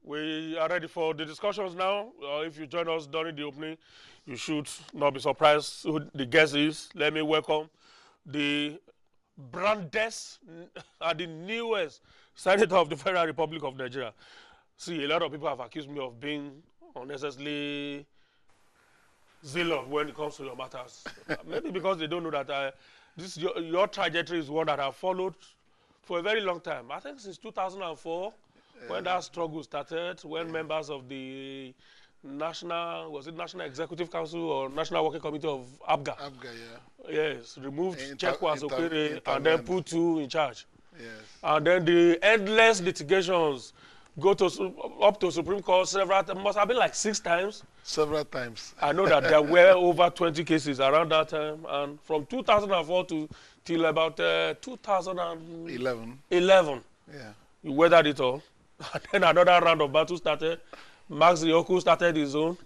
We are ready for the discussions now. If you join us during the opening, you should not be surprised who the guest is. Let me welcome the brandest and the newest Senator of the Federal Republic of Nigeria. See, a lot of people have accused me of being unnecessarily zealous when it comes to your matters. Maybe because they don't know that your trajectory is one that I've followed for a very long time. I think since 2004, when that struggle started, when members of the National Executive Council or National Working Committee of APGA, yes, removed Chekwas Okere and then put you in charge. Yes. And then the endless litigations go to up to Supreme Court several times. Must have been like 6 times. Several times. I know that there were over 20 cases around that time, and from 2004 till about 2011, yeah, you weathered it all. And then another round of battle started. Max Rioku started his own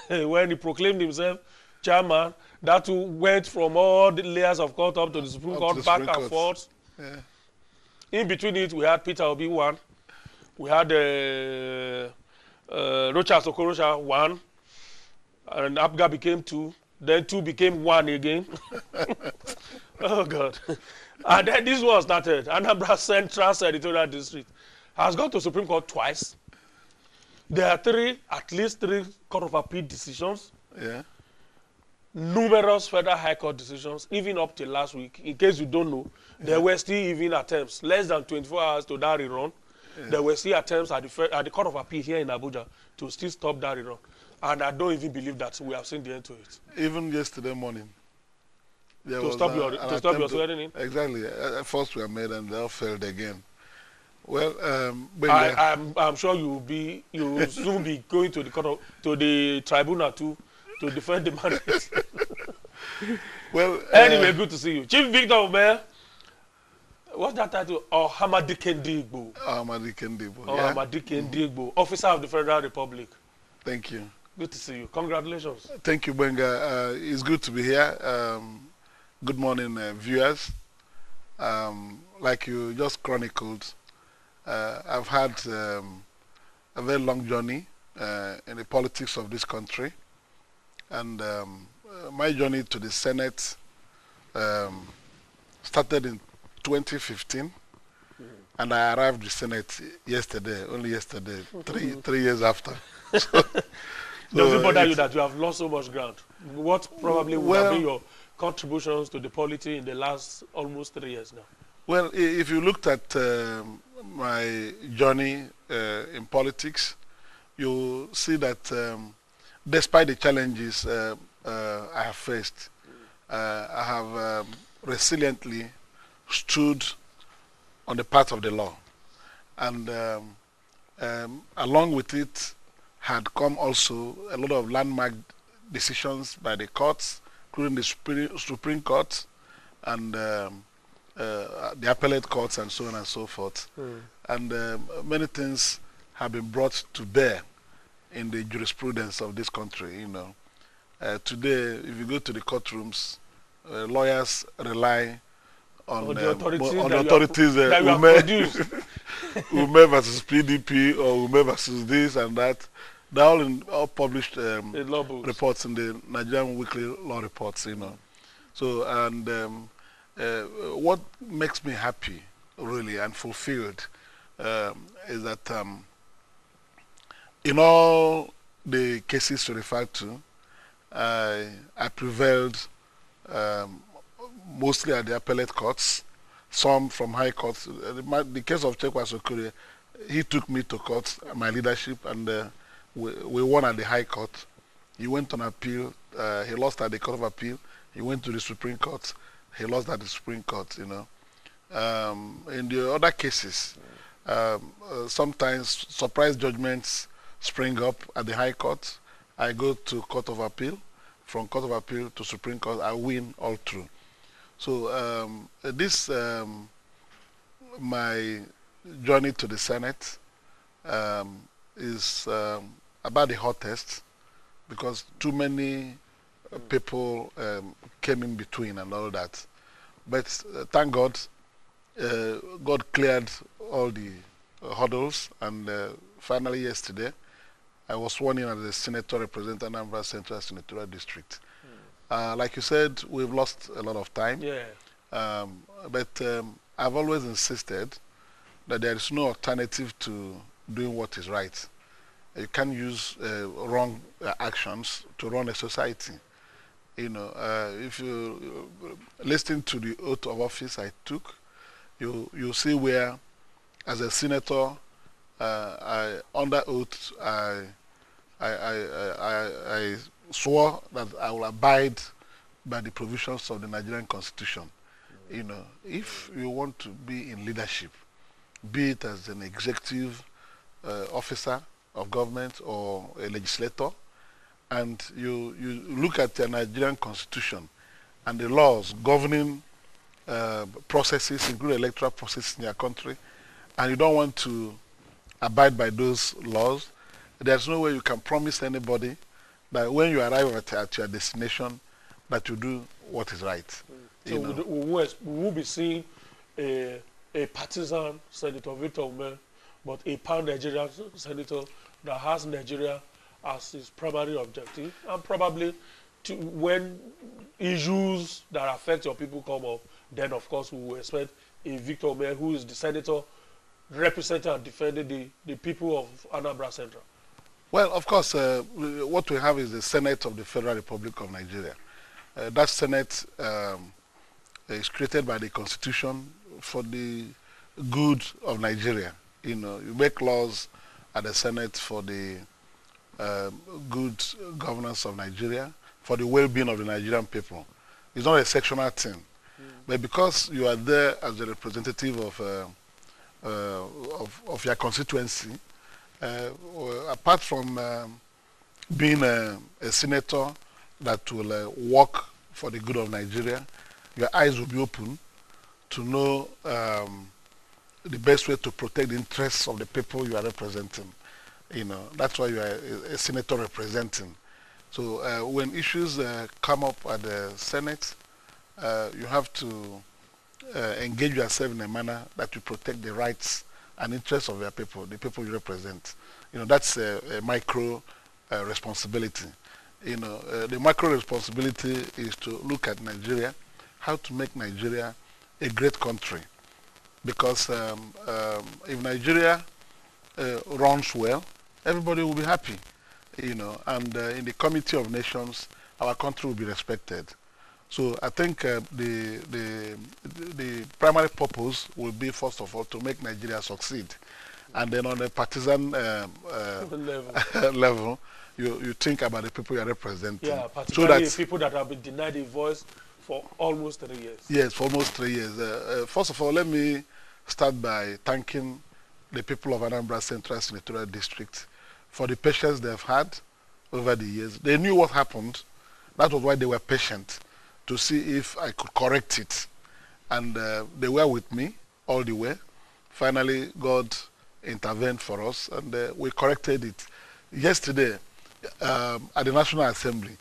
when he proclaimed himself chairman. That too went from all the layers of court up to the Supreme Court, back and forth. Yeah. In between it, we had Peter Obi 1. We had Rocha Sokorosha 1. And APGA became 2. Then 2 became 1 again. Oh, God. And then this one started. Anambra Central Senatorial District has gone to Supreme Court twice. There are at least 3 Court of Appeal decisions. Yeah. Numerous federal high court decisions, even up till last week. In case you don't know, there were still even attempts, less than 24 hours to that rerun. Yeah. There were still attempts at the Court of Appeal here in Abuja to still stop that rerun. And I don't even believe that we have seen the end to it. Even yesterday morning. To stop your swearing in? Exactly. First we were made and they all failed again. Well, I'm sure you will soon be going to the tribunal to defend the mandate. Well, anyway, good to see you, Chief Victor Umeh. What's that title? Ahmadikendi Igbo. Ahmadikendi Igbo. Ahmadikendi Igbo, Officer of the Federal Republic. Thank you. Good to see you. Congratulations. Thank you, Benga. It's good to be here. Good morning, viewers. Like you just chronicled, I've had a very long journey in the politics of this country. And my journey to the Senate started in 2015. And I arrived in the Senate yesterday, only yesterday, three years after. Does it bother you that you have lost so much ground? What probably would have been your contributions to the polity in the last almost 3 years now? Well, if you looked at my journey in politics, you see that despite the challenges I have faced, I have resiliently stood on the path of the law. And along with it had come also a lot of landmark decisions by the courts, including the Supreme Court and the appellate courts and so on and so forth. And many things have been brought to bear in the jurisprudence of this country. You know, today, if you go to the courtrooms, lawyers rely on the authorities Umeh versus PDP or Umeh versus this and that. They're all published reports in the Nigerian Weekly Law Reports, you know. So, and what makes me happy, really, and fulfilled is that in all the cases you referred to, I prevailed mostly at the appellate courts, some from high courts. The case of Chekwas Okere, he took me to court, my leadership, and we won at the high court. He went on appeal. He lost at the Court of Appeal. He went to the Supreme Court. He lost at the Supreme Court, you know. In the other cases, sometimes surprise judgments spring up at the High Court. I go to Court of Appeal. From Court of Appeal to Supreme Court, I win all through. So my journey to the Senate is about the hottest because too many people came in between and all that. But thank God, God cleared all the hurdles and finally yesterday, I was sworn in as the senator representing Anambra Central Senatorial District. Like you said, we've lost a lot of time. Yeah. But I've always insisted that there is no alternative to doing what is right. You can't use wrong actions to run a society. You know, if you listen to the oath of office I took, you see where, as a senator, under oath, I swore that I will abide by the provisions of the Nigerian Constitution. You know, if you want to be in leadership, be it as an executive officer of government or a legislator, and you look at the Nigerian Constitution and the laws governing processes, including electoral processes in your country, and you don't want to abide by those laws, there's no way you can promise anybody that when you arrive at your destination, that you do what is right. So we will be seeing a partisan Senator Victor Umeh, but a pan-Nigerian senator that has Nigeria as his primary objective, and probably when issues that affect your people come up, then of course we will expect a Victor Umeh who is the senator representing and defending the people of Anambra Central. Well, of course, what we have is the Senate of the Federal Republic of Nigeria. That Senate is created by the Constitution for the good of Nigeria. You know, you make laws at the Senate for the good governance of Nigeria, for the well-being of the Nigerian people. It's not a sectional thing. But because you are there as a representative of your constituency, apart from being a senator that will work for the good of Nigeria, your eyes will be open to know the best way to protect the interests of the people you are representing. You know, that's why you are a senator representing. So when issues come up at the Senate, you have to engage yourself in a manner that you protect the rights and interests of your people, the people you represent. You know, that's a micro responsibility. You know, the macro responsibility is to look at Nigeria, how to make Nigeria a great country. Because if Nigeria runs well, everybody will be happy. You know, and in the Committee of Nations, our country will be respected. So I think the primary purpose will be, first of all, to make Nigeria succeed. And then on a partisan level, you think about the people you are representing. Yeah, particularly so people that have been denied a voice for almost 3 years. Yes, for almost 3 years. First of all, let me start by thanking the people of Anambra Central Senatorial District for the patience they've had over the years. They knew what happened. That was why they were patient, to see if I could correct it. And they were with me all the way. Finally, God intervened for us, and we corrected it. Yesterday, at the National Assembly,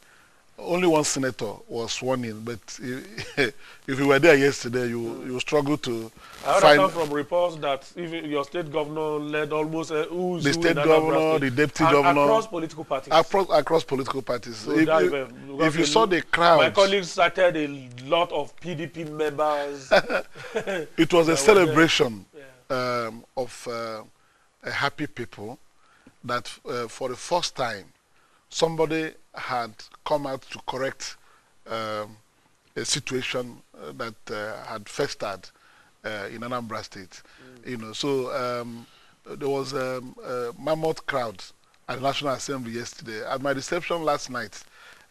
only one senator was sworn in, but if you were there yesterday, you struggle to I understand from reports that even your state governor led almost the state governor, the deputy governor, across political parties. Across political parties. So if you saw the crowd, my colleagues cited a lot of PDP members. It was a celebration of a happy people that for the first time somebody had come out to correct a situation that had festered in Anambra State. You know, so there was a mammoth crowd at the National Assembly yesterday. At my reception last night,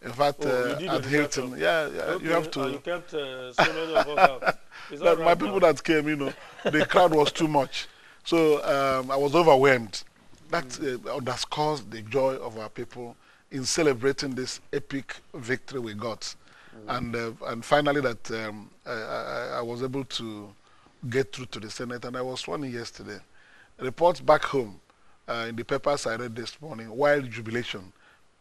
in fact, at Hilton, okay. You have to. You kept so many of us out. But my people that came, you know, the crowd was too much. So I was overwhelmed. That underscores the joy of our people in celebrating this epic victory we got. And finally that I was able to get through to the Senate, and I was sworn in yesterday. Reports back home in the papers I read this morning, wild jubilation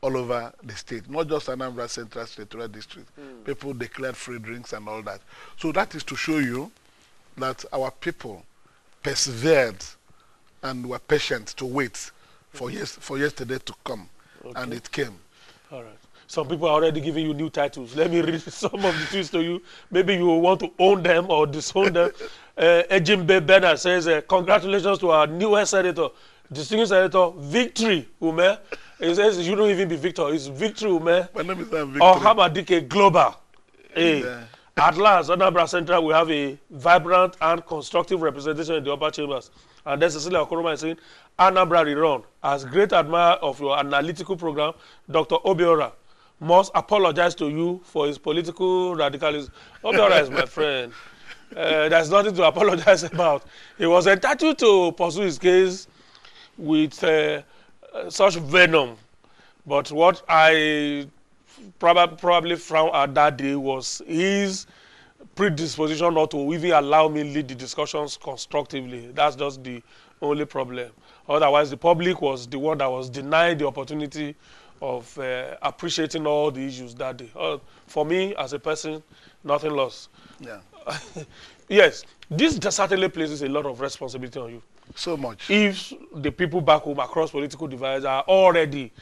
all over the state, not just Anambra Central Senatorial District. People declared free drinks and all that. So that is to show you that our people persevered and were patient to wait for yesterday to come, and it came. All right. Some people are already giving you new titles. Let me read some of the tweets to you. Maybe you will want to own them or disown them. Ejimbe Bernard says, congratulations to our newest senator, distinguished senator, Victory, Umeh. He says, you don't even be Victor. It's Victory, Umeh. My name is Victory. Or Hamadike Global. Hey. Yeah. At last, Anambra Central will have a vibrant and constructive representation in the upper chambers. And then Cecilia Okoroma is saying, Anambra Rerun, as great admirer of your analytical program, Dr. Obiora must apologize to you for his political radicalism. Obiora is my friend. There's nothing to apologize about. He was entitled to pursue his case with such venom. But what I probably frowned at that day was his predisposition not to even allow me lead the discussions constructively. That's just the only problem. Otherwise, the public was the one that was denied the opportunity of appreciating all the issues that day. For me, as a person, nothing lost. Yeah. Yes, this certainly places a lot of responsibility on you. So much. If the people back home across political divides are already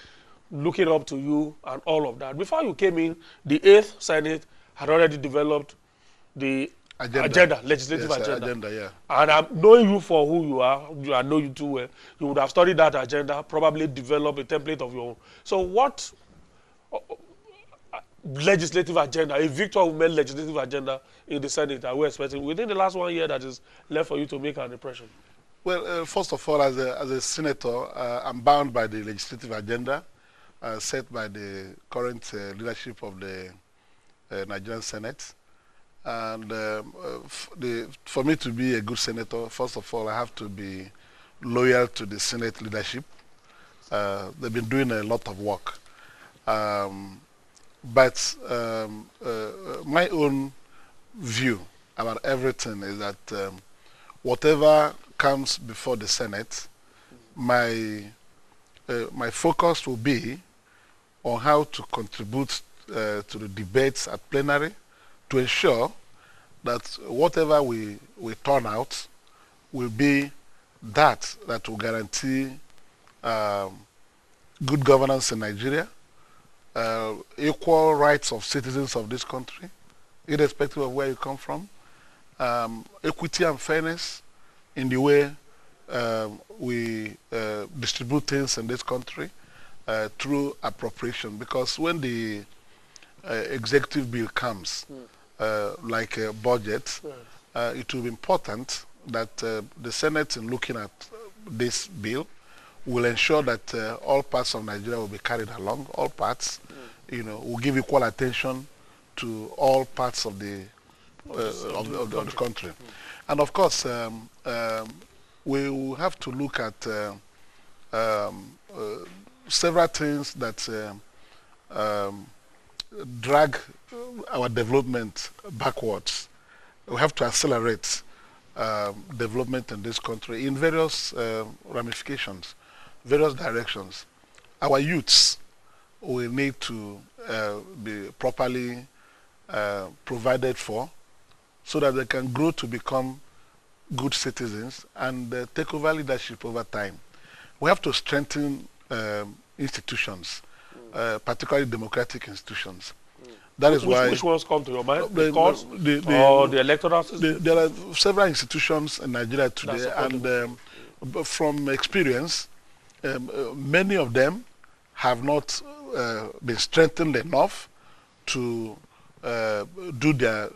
looking up to you and all of that. Before you came in, the 8th Senate had already developed the legislative agenda. Yeah. And I'm knowing you for who you are, I know you too well, you would have studied that agenda, probably developed a template of your own. So what legislative agenda, a Victor Umeh legislative agenda in the Senate are we expecting within the last 1 year that is left for you to make an impression? Well, first of all, as a senator, I'm bound by the legislative agenda set by the current leadership of the Nigerian Senate. And for me to be a good senator, first of all, I have to be loyal to the Senate leadership. They've been doing a lot of work. But my own view about everything is that whatever comes before the Senate, my focus will be on how to contribute to the debates at plenary to ensure that whatever we turn out will be that will guarantee good governance in Nigeria, equal rights of citizens of this country, irrespective of where you come from, equity and fairness in the way we distribute things in this country through appropriation. Because when the executive bill comes, like a budget, it will be important that the Senate, in looking at this bill, will ensure that all parts of Nigeria will be carried along, all parts, will give equal attention to all parts of the country. And of course, we will have to look at several things that drag our development backwards. We have to accelerate development in this country in various ramifications, various directions. Our youths will need to be properly provided for so that they can grow to become good citizens and take over leadership over time. We have to strengthen institutions, particularly democratic institutions. That is why. Which ones come to your mind? The courts or the electoral system? There are several institutions in Nigeria today, and from experience, many of them have not been strengthened enough to do their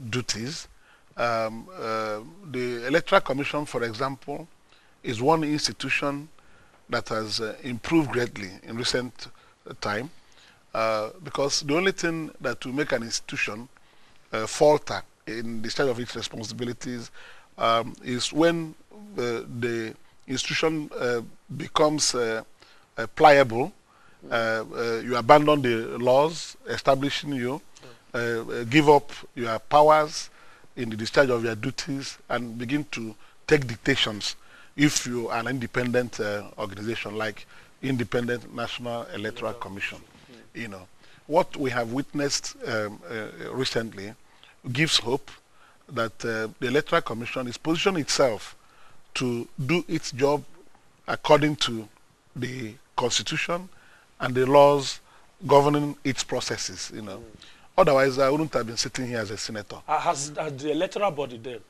duties. The Electoral Commission, for example, is one institution that has improved greatly in recent time, because the only thing that will make an institution falter in the state of its responsibilities is when the institution becomes pliable. You abandon the laws establishing you, give up your powers in the discharge of your duties, and begin to take dictations if you are an independent organization like Independent National Electoral Commission. What we have witnessed recently gives hope that the Electoral Commission is positioning itself to do its job according to the constitution and the laws governing its processes, you know. Otherwise, I wouldn't have been sitting here as a senator. Has the electoral body then,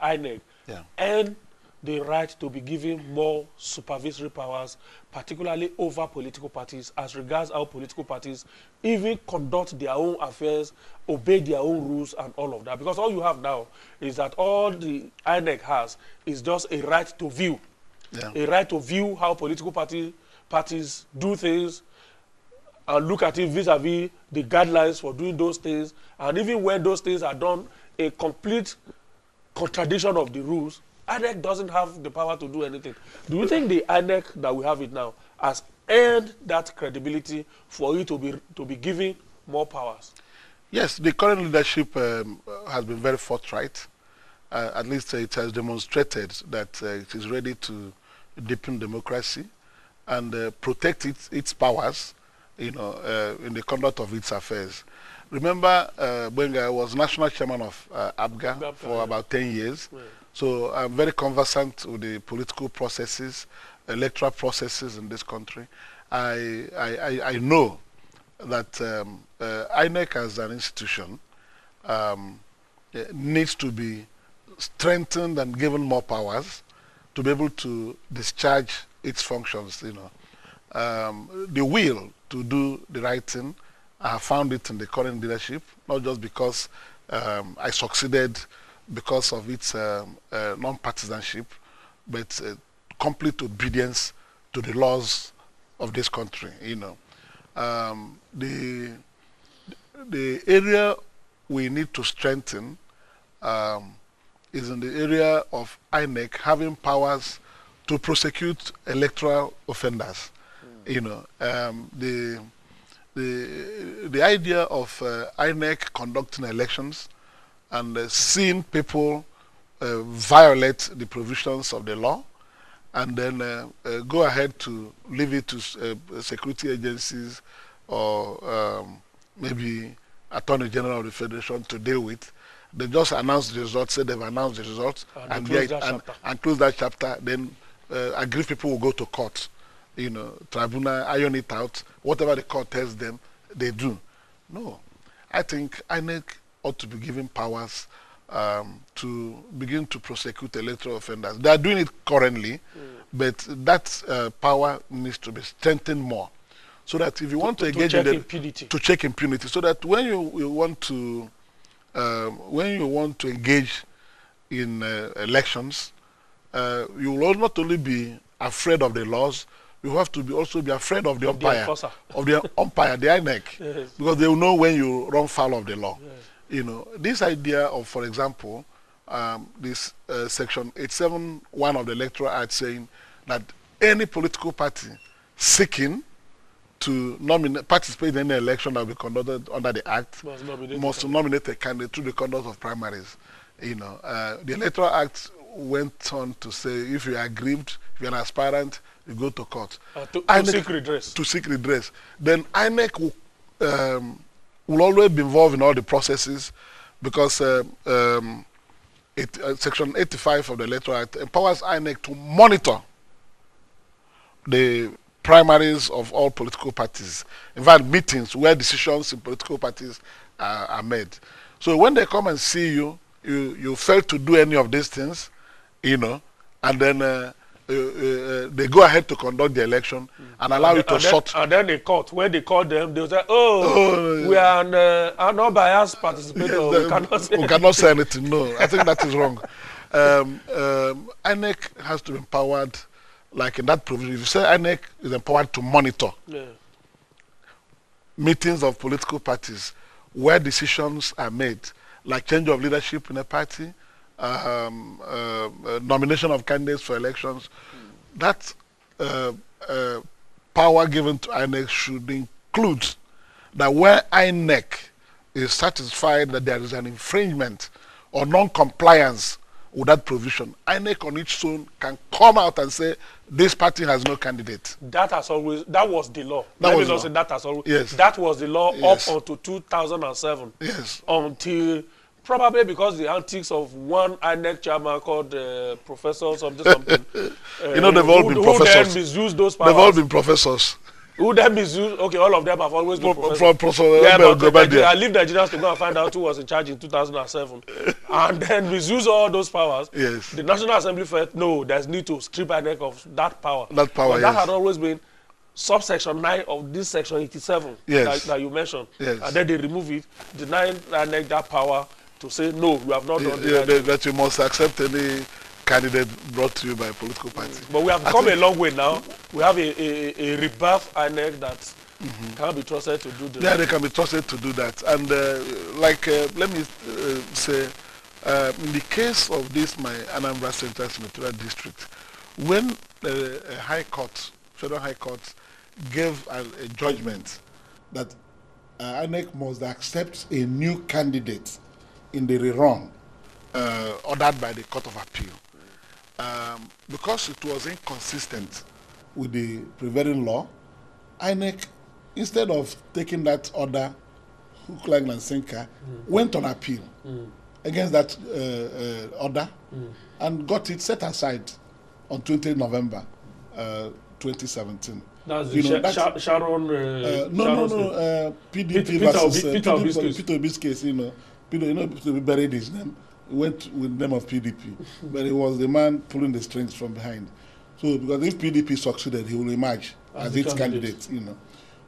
INEC, Yeah. earned the right to be given more supervisory powers, particularly over political parties, as regards how political parties even conduct their own affairs, obey their own rules and all of that? Because all you have now is that all the INEC has is just a right to view. Yeah. A right to view how political parties do things, and look at it vis-a-vis the guidelines for doing those things, and even when those things are done a complete contradiction of the rules, INEC doesn't have the power to do anything. Do you think the INEC that we have it now has earned that credibility for it to be given more powers? Yes, the current leadership has been very forthright. At least it has demonstrated that it is ready to deepen democracy and protect its powers, you know, in the conduct of its affairs. Remember, Benga was national chairman of APGA for about 10 years. Yeah. So I'm very conversant with the political processes, electoral processes in this country. I know that INEC as an institution needs to be strengthened and given more powers to be able to discharge its functions, you know. The will to do the right thing, I have found it in the current leadership, not just because I succeeded because of its non-partisanship, but complete obedience to the laws of this country, you know. The area we need to strengthen is in the area of INEC having powers to prosecute electoral offenders. You know, the idea of INEC conducting elections and seeing people violate the provisions of the law, and then go ahead to leave it to security agencies or maybe Attorney General of the Federation to deal with. They just announce the results, say they've announced the results, and close that chapter, then agree people will go to court. You know, tribunal, iron it out, whatever the court tells them, they do. No. I think INEC ought to be given powers to begin to prosecute electoral offenders. They are doing it currently, but that power needs to be strengthened more. So that if you want to engage in impunity. To check impunity, so that when you want to engage in elections, you will not only be afraid of the laws, you have to also be afraid of the umpire, the INEC, yes. Because they will know when you run foul of the law. Yes. You know, this idea of, for example, this section 871 of the Electoral Act saying that any political party seeking to participate in any election that will be conducted under the Act must nominate a candidate through the conduct of primaries. You know, the Electoral Act went on to say if you are aggrieved, if you are an aspirant, you go to court. To seek redress. To seek redress. Then INEC will always be involved in all the processes because Section 85 of the Electoral Act empowers INEC to monitor the primaries of all political parties. In fact, meetings where decisions in political parties are made. So when they come and see you, you fail to do any of these things, you know, and then they go ahead to conduct the election and allow you to sort. And then the court, when they call them, they'll say, we are not biased participator. Yes, we cannot say anything. No, I think that is wrong. INEC has to be empowered, like in that provision. If you say INEC is empowered to monitor meetings of political parties where decisions are made, like change of leadership in a party, nomination of candidates for elections, that power given to INEC should include that where INEC is satisfied that there is an infringement or non-compliance with that provision, INEC on its own can come out and say this party has no candidate. That was the law. That was the law up until 2007. Yes. Until Probably because the antics of one INEC chairman called Professor something. You know, they've all been professors. Who then misused those powers. They've all been professors. Who then misuse? Okay, all of them have always been professors. From Professor yeah, but I leave Nigerians to go and find out who was in charge in 2007, and then misuse all those powers. Yes. The National Assembly felt no, there's need to strip INEC of that power. That power. But yes. that had always been subsection 9 of this section 87 yes. that you mentioned. Yes. And then they remove it, denying INEC that power to say no, you have not done that you must accept any candidate brought to you by a political party. But we have come a long way now. We have a rebirth INEC that can be trusted to do that. Yeah, they can be trusted to do that. And let me say, in the case of this, my Anambra Central Senatorial District, when the Federal High Court gave a judgment that INEC must accept a new candidate in the rerun ordered by the Court of Appeal, because it was inconsistent with the prevailing law, INEC, instead of taking that order, hook, line, and sinker, went on appeal against that order and got it set aside on 20 November 2017. That's the Sharon. PDP versus Peter Obi's case. Peter Obi buried his name. He went with the name of PDP, but it was the man pulling the strings from behind. So, because if PDP succeeded, he will emerge as its candidate.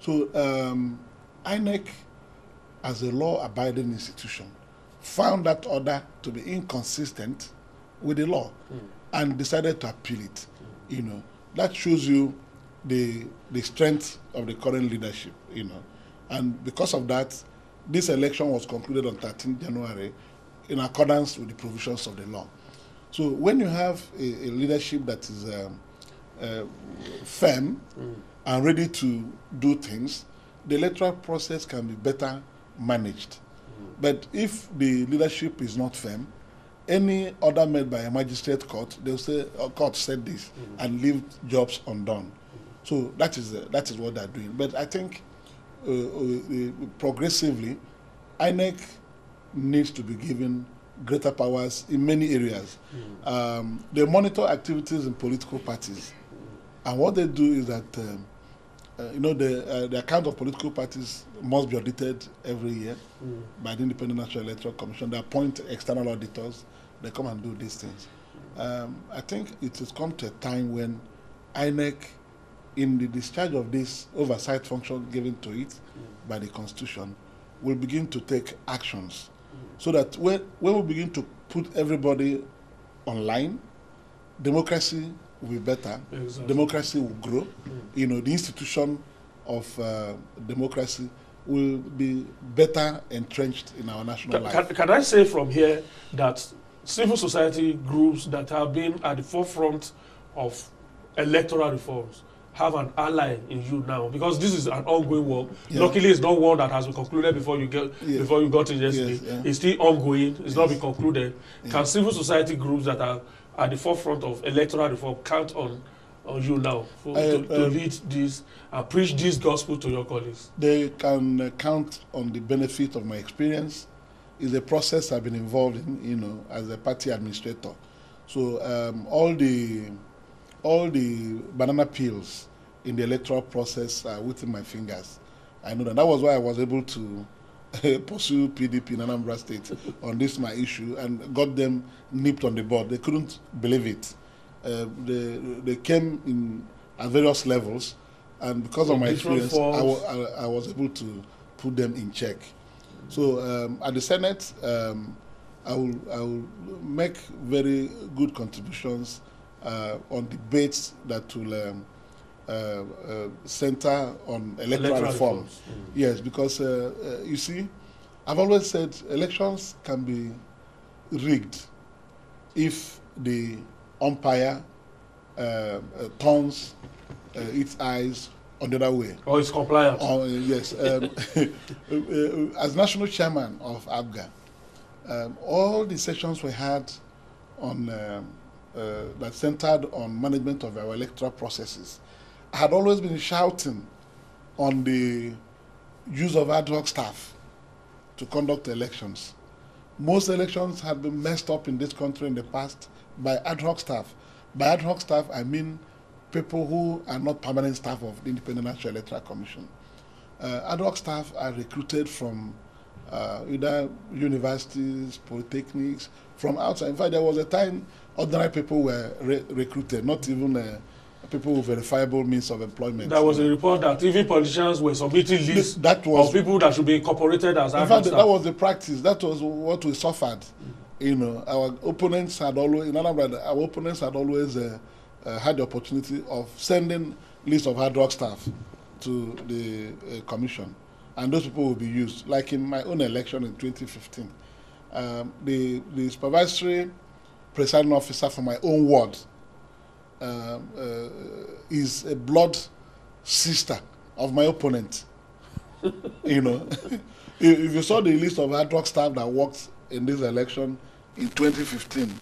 So, INEC, as a law-abiding institution, found that order to be inconsistent with the law and decided to appeal it. That shows you the strength of the current leadership. And because of that, this election was concluded on 13 January in accordance with the provisions of the law. So when you have a leadership that is firm and ready to do things, the electoral process can be better managed. But if the leadership is not firm, any order made by a magistrate court, they'll say, court said this, and leave jobs undone. So that is what they're doing. But I think progressively, INEC needs to be given greater powers in many areas. They monitor activities in political parties, and what they do is that the account of political parties must be audited every year by the Independent National Electoral Commission. They appoint external auditors. They come and do these things. I think it has come to a time when INEC, in the discharge of this oversight function given to it by the Constitution, will begin to take actions so that when we begin to put everybody online, democracy will be better, democracy will grow, the institution of democracy will be better entrenched in our national life. Can I say from here that civil society groups that have been at the forefront of electoral reforms have an ally in you now, because this is an ongoing work. Luckily, it's not one that has been concluded before you got in yesterday. It's still ongoing. It's not been concluded. Can civil society groups that are at the forefront of electoral reform count on you now to lead this and preach this gospel to your colleagues? They can count on the benefit of my experience. It's a process I've been involved in, as a party administrator. So all the banana peels in the electoral process are within my fingers. I know that. That was why I was able to pursue PDP in Anambra State on this my issue and got them nipped on the bud. They couldn't believe it. They came in at various levels, and because of my experience, I was able to put them in check. So at the Senate, I will make very good contributions on debates that will center on electoral reforms. Yes, because you see, I've always said elections can be rigged if the umpire turns its eyes on the other way. Or is compliant. Yes. As national chairman of APGA, all the sessions we had on that centered on management of our electoral processes, I had always been shouting on the use of ad hoc staff to conduct elections. Most elections have been messed up in this country in the past by ad hoc staff. By ad hoc staff, I mean people who are not permanent staff of the Independent National Electoral Commission. Ad hoc staff are recruited from either universities, polytechnics, from outside. In fact, there was a time ordinary people were recruited, not even people with verifiable means of employment. There was a report that even politicians were submitting lists of people that should be incorporated as ad hoc staff. In fact, that was the practice. That was what we suffered. You know, our opponents had always, in other words, our opponents had always had the opportunity of sending lists of ad hoc staff to the commission, and those people will be used. Like in my own election in 2015, the supervisory presiding officer for my own ward is a blood sister of my opponent. You know, if you saw the list of ad hoc staff that worked in this election in 2015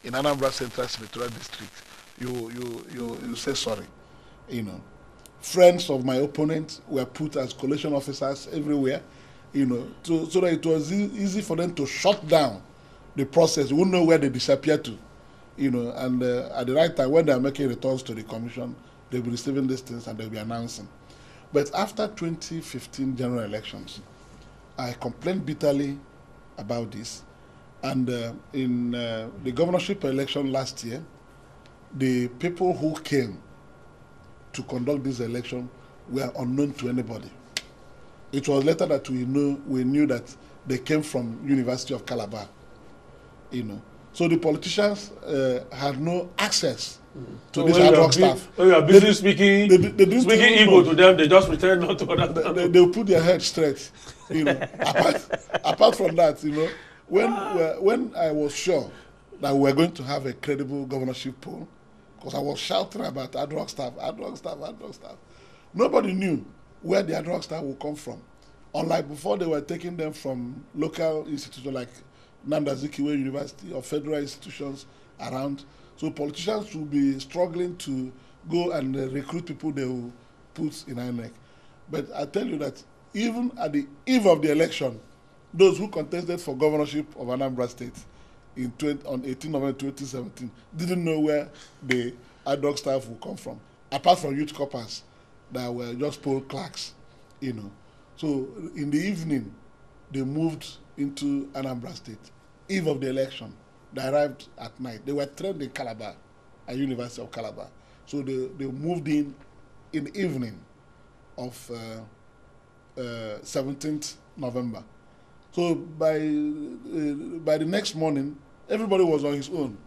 in Anambra Central Senatorial District, you say sorry. You know, friends of my opponent were put as collation officers everywhere. You know, so that it was easy for them to shut down the process. We wouldn't know where they disappeared to. You know, and at the right time, when they are making returns to the commission, they'll be receiving these things and they'll be announcing. But after 2015 general elections, I complained bitterly about this. And in the governorship election last year, the people who came to conduct this election were unknown to anybody. It was later that we knew that they came from University of Calabar. You know. So the politicians had no access to this ad hoc staff. When you are busy speaking Igbo to them, they just pretend not to understand. They'll put their head straight. You know. apart from that, you know, when I was sure that we were going to have a credible governorship poll, because I was shouting about ad hoc staff, nobody knew where the ad hoc staff would come from. Unlike before, they were taking them from local institutions like Nanda Azikiwe University or federal institutions around. So politicians will be struggling to go and recruit people they will put in INEC. But I tell you that even at the eve of the election, those who contested for governorship of Anambra State on 18 November 2017 didn't know where the ad hoc staff would come from, apart from youth corpers that were just poll clerks, you know. So in the evening, they moved into Anambra State. Eve of the election, they arrived at night. They were trained in Calabar, at University of Calabar. So they moved in the evening of 17th November. So by the next morning, everybody was on his own.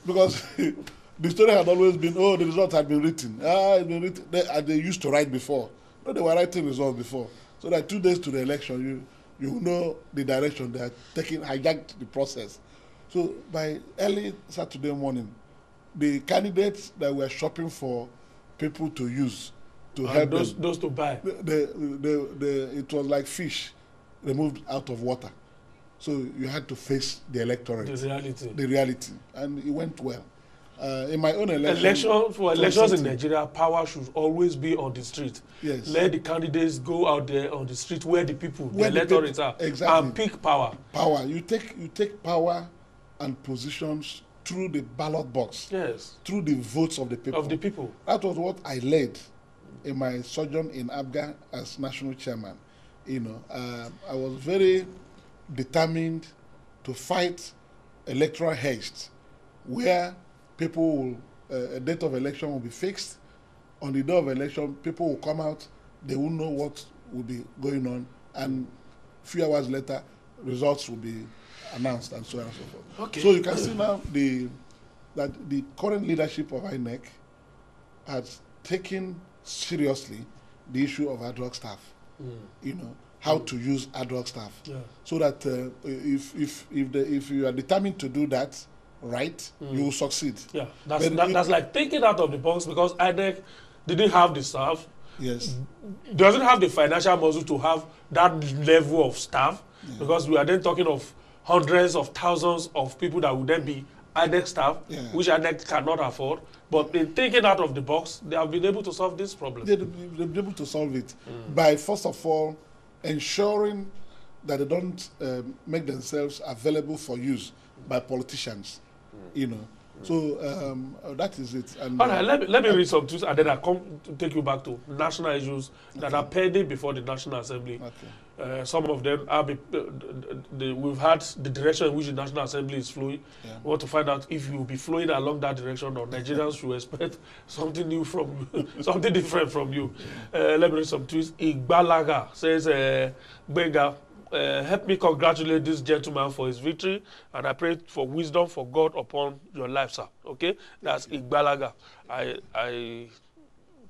Because the story had always been, oh, the results had been written. It's been written. They used to write before. No, they were writing results before. So that 2 days to the election, you know the direction they are taking, hijacked the process. So by early Saturday morning, the candidates that were shopping for people to use to help those to buy, it was like fish removed out of water. So you had to face the electorate, the reality, and it went well. In my own elections in Nigeria, power should always be on the street. Yes. Let the candidates go out there on the street where the people, the electorates are, exactly, and pick power. Power. You take power and positions through the ballot box. Yes. Through the votes of the people. That was what I led in my sojourn in APGA as national chairman. You know, I was very determined to fight electoral haste, where people will, a date of election will be fixed. On the day of election, people will come out, they will know what will be going on, and a few hours later, results will be announced, and so on and so forth. Okay. So you can see now that the current leadership of INEC has taken seriously the issue of ad hoc staff. You know, how to use ad hoc staff. Yeah. So that if you are determined to do that right, you will succeed. Yeah, that's like thinking out of the box, because INEC didn't have the staff. Yes. Doesn't have the financial muscle to have that level of staff, because we are then talking of hundreds of thousands of people that would then be INEC staff, which INEC cannot afford. But in thinking out of the box, they have been able to solve this problem. They've been able to solve it by, first of all, ensuring that they don't make themselves available for use by politicians, you know. So that is it. And, all right, let me read some tweets and then I come to take you back to national issues that are pending before the National Assembly. Okay. Some of them are we've had the direction in which the National Assembly is flowing. Yeah. We want to find out if you will be flowing along that direction or Nigerians should expect something new from you, something different from you. Let me read some tweets. Igbalaga says, Benga, help me congratulate this gentleman for his victory, and I pray for wisdom for God upon your life, sir. Okay, that's Igbalaga. I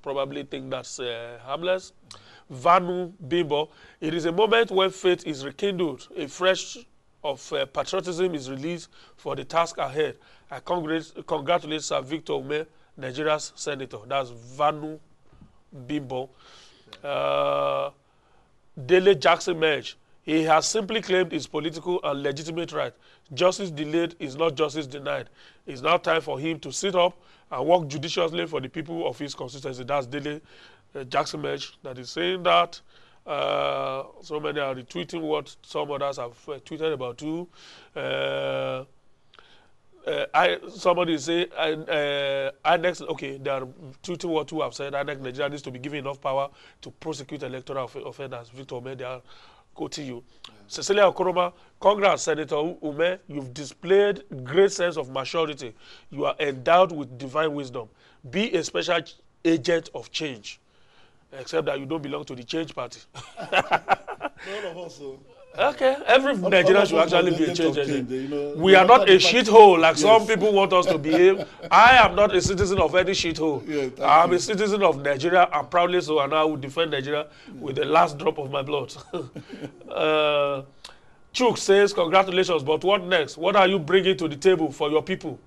probably think that's harmless. Vanu Bimbo, it is a moment when faith is rekindled, a fresh of patriotism is released for the task ahead. I congratulate Sir Victor Umeh, Nigeria's senator. That's Vanu Bimbo. Dele Jackson Merge, he has simply claimed his political and legitimate right. Justice delayed is not justice denied. It's now time for him to sit up and work judiciously for the people of his constituency. That's Dele Jackson Merge that is saying that. So many are retweeting what some others have tweeted about too. Somebody is saying, INEC, okay, they are tweeting what two have said. INEC Nigeria needs to be given enough power to prosecute electoral offenders. Victor Umeh, they are quoting you. Yeah. Cecilia Okoroma, Congrats, Senator Umeh, you've displayed great sense of maturity. You are endowed with divine wisdom. Be a special agent of change. Except that you don't belong to the change party. None of us. Okay, every Nigerian should actually be a change agent. You know, we are not a shithole like some people want us to behave. I am not a citizen of any shithole. Yeah, I'm a citizen of Nigeria, and proudly so, and I will defend Nigeria with the last drop of my blood. Chuk says, congratulations, but what next? What are you bringing to the table for your people?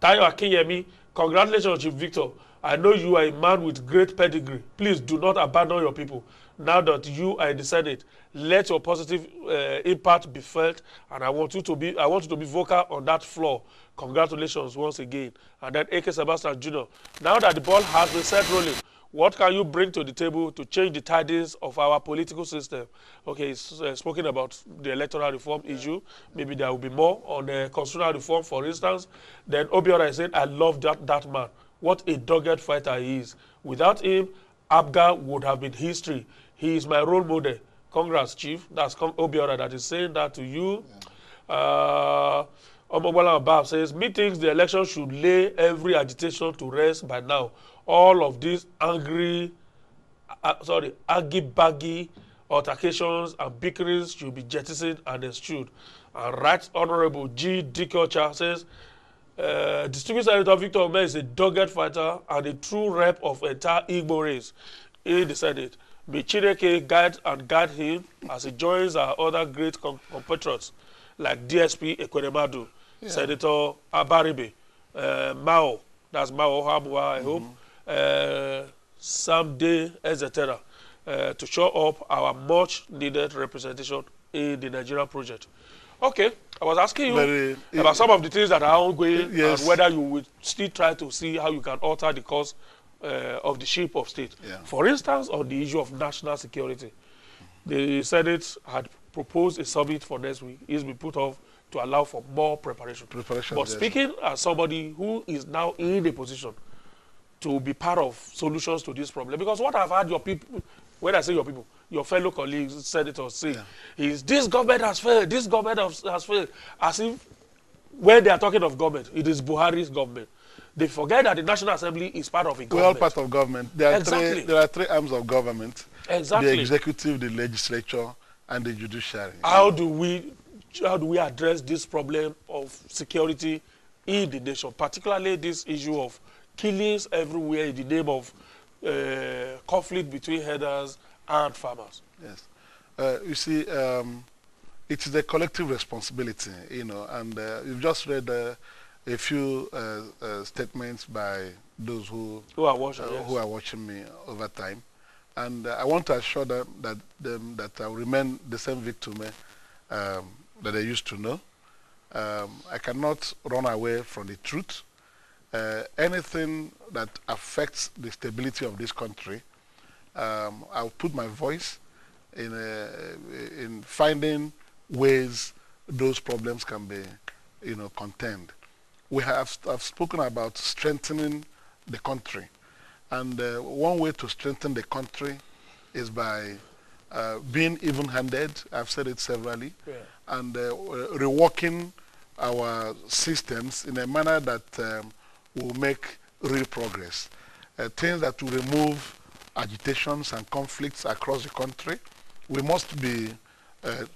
Tayo Akinyemi, congratulations, Chief Victor. I know you are a man with great pedigree. Please do not abandon your people. Now that you are in the Senate, let your positive impact be felt, and I want you to be vocal on that floor. Congratulations once again. And then AK Sebastian Jr. Now that the ball has been set rolling, what can you bring to the table to change the tidings of our political system? Okay, he's spoken about the electoral reform issue. Maybe there will be more on the constitutional reform, for instance. Then Obiora said, I love that man. What a dogged fighter he is. Without him, APGA would have been history. He is my role model. Congrats, Chief. That's Obiora that is saying that to you. Omobala Abab says, methinks the election should lay every agitation to rest by now. All of these aggy-baggy altercations and bickerings should be jettisoned and eschewed. And Right Honorable G. Dikocha says, Distinguished Senator Victor Umeh is a dogged fighter and a true rep of entire Igbo race in the Senate. May Chineke guide him as he joins our other great compatriots like DSP Ekweremadu, Senator Abaribe, Mao, that's Mao Habua, I hope, Samde, etc., to show up our much needed representation in the Nigerian project. Okay, I was asking you about some of the things that are ongoing and whether you would still try to see how you can alter the course of the ship of state. Yeah. For instance, on the issue of national security, the Senate had proposed a summit for next week. It's been put off to allow for more preparation. But speaking as somebody who is now in a position to be part of solutions to this problem, because what I've had your people, when I say your people, your fellow colleagues, senators say, is this government has failed, this government has failed, as if when they are talking of government, it is Buhari's government. They forget that the National Assembly is part of a government. We're all part of government. There are three arms of government. Exactly. The executive, the legislature, and the judiciary. How do we address this problem of security in the nation, particularly this issue of killings everywhere in the name of conflict between herders and farmers? Yes. You see, it is a collective responsibility, you know, and you've just read a few statements by those who are watching me over time, and I want to assure them that I will remain the same victim that I used to know. I cannot run away from the truth. Anything that affects the stability of this country, I'll put my voice in finding ways those problems can be, contained. I've spoken about strengthening the country, and one way to strengthen the country is by being even-handed. I've said it severally, and reworking our systems in a manner that will make real progress. Things that will remove agitations and conflicts across the country. We must be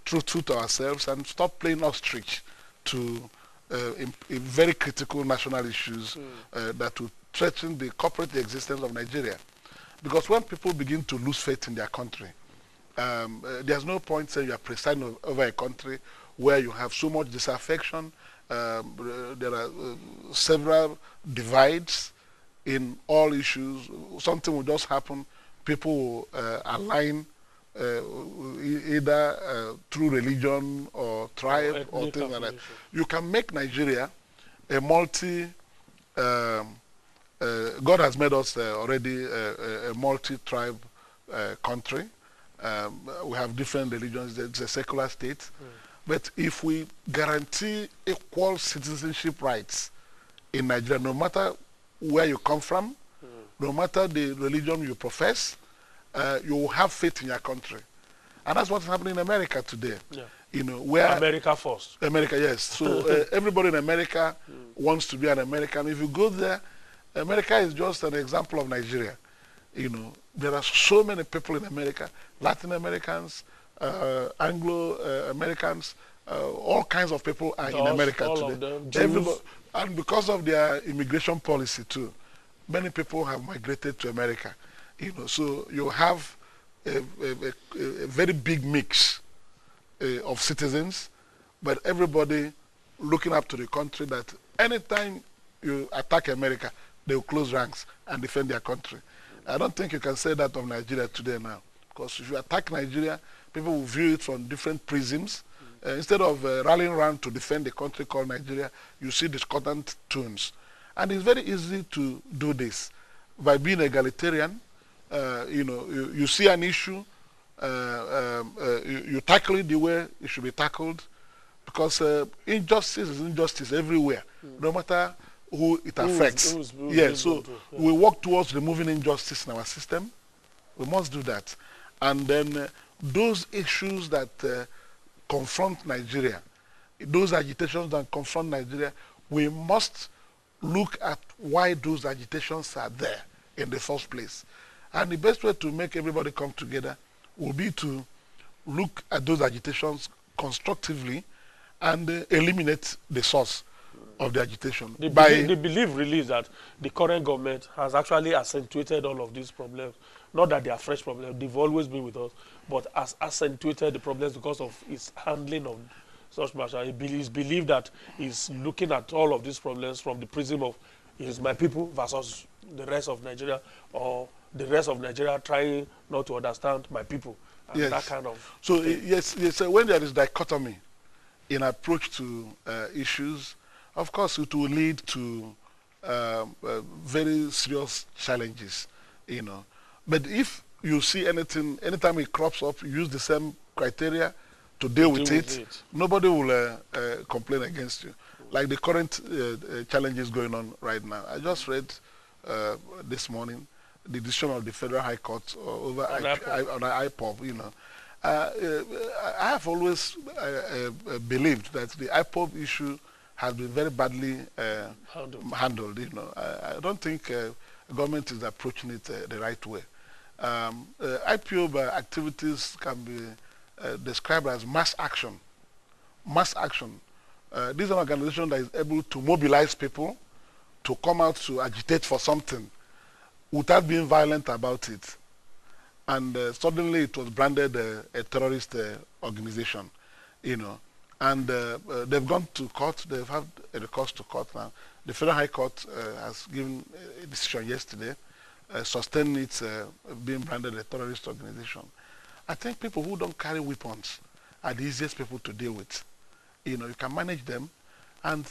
truthful to ourselves and stop playing ostrich to in very critical national issues that will threaten the corporate existence of Nigeria. Because when people begin to lose faith in their country, there's no point saying you are presiding over a country where you have so much disaffection. There are several divides in all issues. Something will just happen. People will align either through religion or tribe or things like that. You can make Nigeria a God has made us already a multi-tribe country. We have different religions. It's a secular state. But if we guarantee equal citizenship rights in Nigeria, no matter where you come from, no matter the religion you profess, you will have faith in your country. And that's what's happening in America today. Where America first. America, yes. So everybody in America wants to be an American. If you go there, America is just an example of Nigeria. There are so many people in America, Latin Americans, Anglo-Americans, all kinds of people are in America today. And because of their immigration policy too, many people have migrated to America. So you have a very big mix of citizens, but everybody looking up to the country that anytime you attack America, they will close ranks and defend their country. I don't think you can say that of Nigeria today now, because if you attack Nigeria, people will view it from different prisms. Instead of rallying around to defend the country called Nigeria, you see discordant tones. And it's very easy to do this by being egalitarian. You see an issue, you tackle it the way it should be tackled, because injustice is injustice everywhere, no matter who it affects. So we work towards removing injustice in our system. We must do that. And then those issues that confront Nigeria, those agitations that confront Nigeria, we must look at why those agitations are there in the first place. And the best way to make everybody come together will be to look at those agitations constructively and eliminate the source of the agitation. The belief really is that the current government has actually accentuated all of these problems. Not that they are fresh problems, they've always been with us, but has accentuated the problems because of its handling of such matters. It's believed that he's looking at all of these problems from the prism of is my people versus the rest of Nigeria, or the rest of Nigeria trying not to understand my people. And that kind of so yes, when there is dichotomy in approach to issues, of course it will lead to very serious challenges, But if you see anything, anytime it crops up, you use the same criteria to deal with it, nobody will complain against you. Like the current challenges going on right now. I just read this morning the decision of the Federal High Court over on IPOB, I have always believed that the IPOB issue has been very badly handled. I don't think the government is approaching it the right way. IPOB activities can be described as mass action. Mass action. This is an organization that is able to mobilize people to come out to agitate for something without being violent about it. And suddenly it was branded a terrorist organization, And they've gone to court. They've had a recourse to court now. The Federal High Court has given a decision yesterday sustaining it being branded a terrorist organization. I think people who don't carry weapons are the easiest people to deal with. You can manage them, and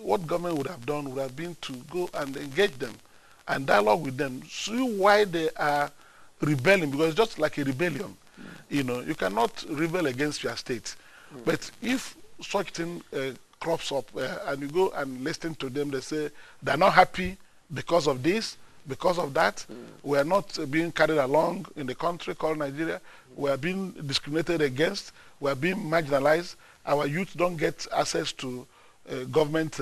what government would have done would have been to go and engage them and dialogue with them, see why they are rebelling, because it's just like a rebellion. You know, you cannot rebel against your state. But if such thing crops up and you go and listen to them, they say they're not happy because of this, because of that. We are not being carried along in the country called Nigeria. We are being discriminated against. We are being marginalized. Our youth don't get access to government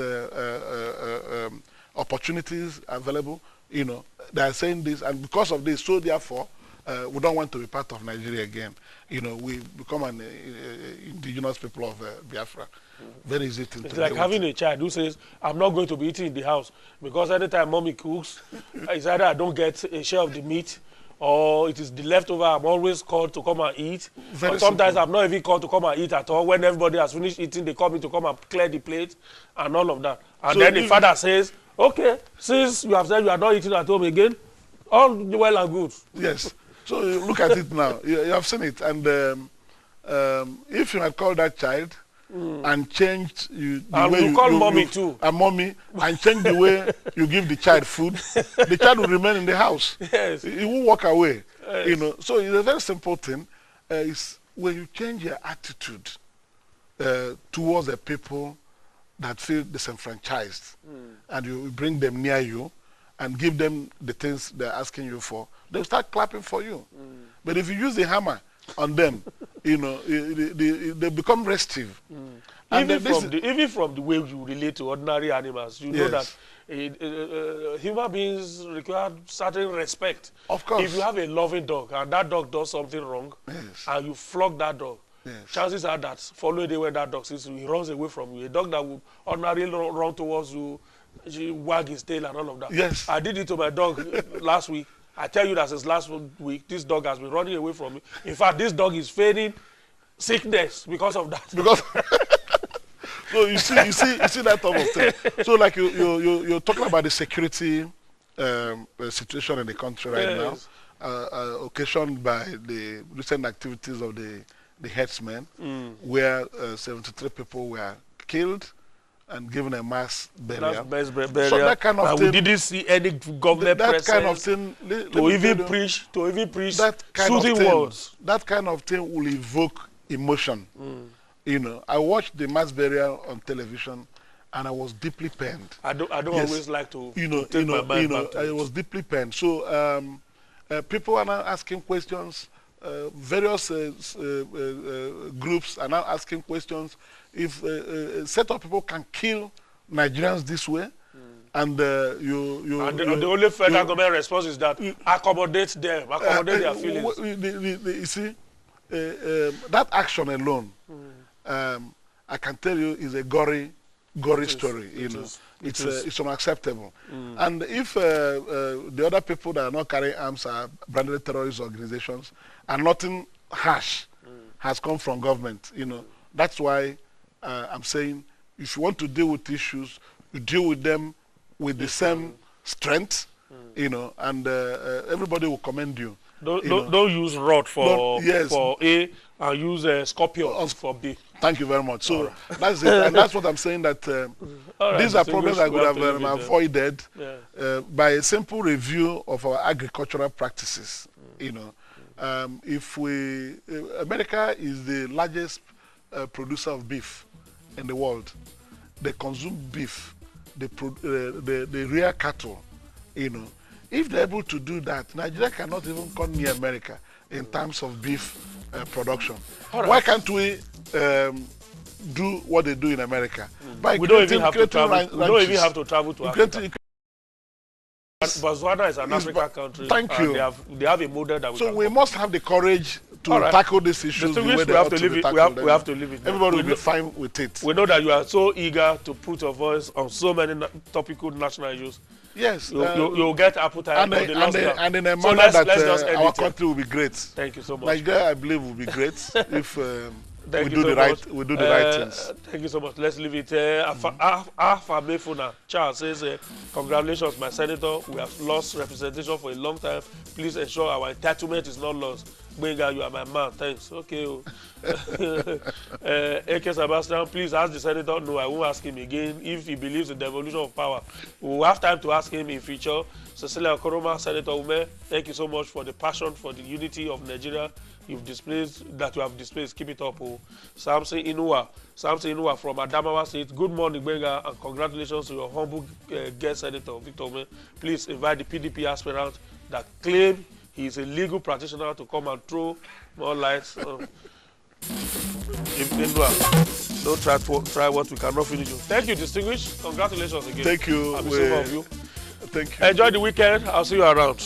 opportunities available. You know, they are saying this, and because of this, so therefore, we don't want to be part of Nigeria again. You know, we become an indigenous people of Biafra. Very easy to It's like having a child who says, I'm not going to be eating in the house because anytime mommy cooks, it's either I don't get a share of the meat or it is the leftover. I'm always called to come and eat. Or sometimes I'm not even called to come and eat at all. When everybody has finished eating, they come in to come and clear the plate and all of that. And so then the father says, okay, since you have said you are not eating at home again, all well and good. Yes. So you look at it now. You have seen it. And if you had called that child and changed the way you call mommy too. And mommy, and change the way you give the child food, the child will remain in the house. Yes. He won't walk away. Yes. You know. So it's a very simple thing. It's when you change your attitude towards the people that feel disenfranchised, and you bring them near you and give them the things they're asking you for, they'll start clapping for you. But if you use the hammer on them, you know, they become restive. Even from the way you relate to ordinary animals, you know that human beings require certain respect. Of course. If you have a loving dog and that dog does something wrong, and you flog that dog, chances are that following day when that dog sees you, he runs away from you. A dog that would ordinarily run towards you, she wag his tail and all of that. Yes. I did it to my dog last week. I tell you that since last week, this dog has been running away from me. In fact, this dog is feigning sickness because of that. Because so you see that type of thing. So like you're talking about the security situation in the country right now, occasioned by the recent activities of the herdsmen, where 73 people were killed and given a mass burial. Mass burial. So that kind of thing, we didn't see any government that presence kind of thing, to even preach that kind soothing of thing, words. That kind of thing will evoke emotion. You know, I watched the mass burial on television, and I was deeply pained. I don't always like to take my mind back to I was deeply pained. So people are now asking questions. Various groups are now asking questions. If a set of people can kill Nigerians this way, and the only federal government response is that accommodate them, accommodate their feelings. You see, that action alone, I can tell you, is a gory story. You know, it's unacceptable. And if the other people that are not carrying arms are branded terrorist organizations, and nothing harsh has come from government, you know, that's why I'm saying, if you want to deal with issues, you deal with them with the same strength, you know, and everybody will commend you. Don't use rod for A and use scorpion for B. Thank you very much. So that's it, and that's what I'm saying, that these are problems I could have avoided by a simple review of our agricultural practices. You know, America is the largest producer of beef in the world. They consume beef, they rear cattle. You know, if they're able to do that, Nigeria cannot even come near America in terms of beef production. Why can't we do what they do in America? We don't even have to travel to Africa. Botswana is an African country. Thank you. They have a model that we So we must have the courage to tackle these issues the way they ought to be tackled. We have to leave it. Everybody will be fine with it. We know that you are so eager to put your voice on so many topical national issues. Yes. You'll get appetite and in a manner that our country will be great. Thank you so much. Nigeria, I believe, will be great if we do the right things. Thank you so much. Let's leave it. Afamefuna Charles says, congratulations, my senator. We have lost representation for a long time. Please ensure our entitlement is not lost. Benga, you are my man. Thanks. Okay. AK Sebastian, please ask the senator. No, I won't ask him again. If he believes in the evolution of power, we will have time to ask him in future. Cecilia Okoroma, Senator Umeh, thank you so much for the passion for the unity of Nigeria you've displayed, that you have displayed. Keep it up. Oh. Samson Inua from Adamawa State. Good morning, Benga, and congratulations to your humble guest senator, Victor Umeh. Please invite the PDP aspirant that claim he is a legal practitioner to come and throw more light. Inua, don't try what we cannot finish. Thank you, distinguished. Congratulations again. Thank you. Of you. Thank you. Enjoy the weekend. I'll see you around.